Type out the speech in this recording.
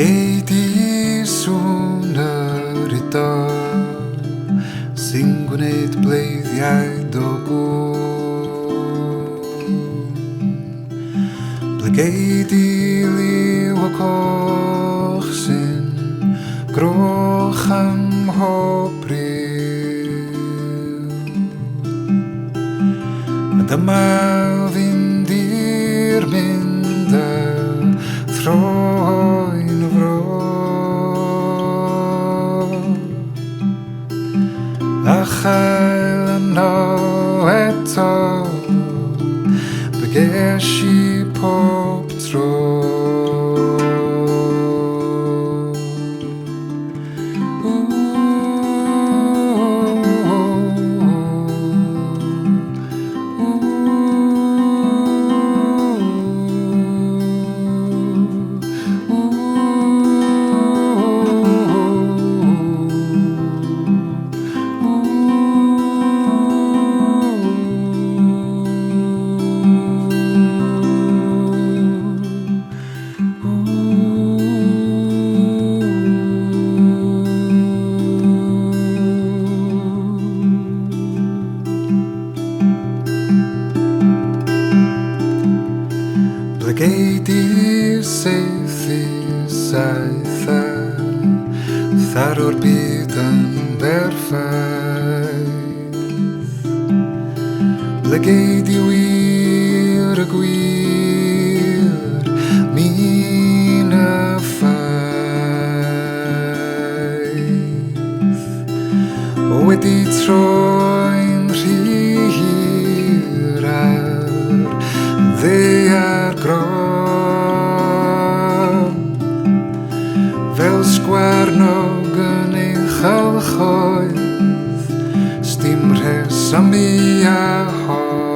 Gei di sŵn iddo sy'n gwneud bleiddiau dogwn. Gei di liw o coch sy'n groch am mhob ryw. Dyma fynd i'r mynd a throi'n fro, a chael yno eto be ges I pob tro. Gei di seithi saith a thar o'r byd yn berffaith. Gei di wir y gwir min y ffaith. Wedi troi'n rhy hir ar ddaear grom, fel sgwarnog yn ei chalchoedd, sdim rheswm I ahoi.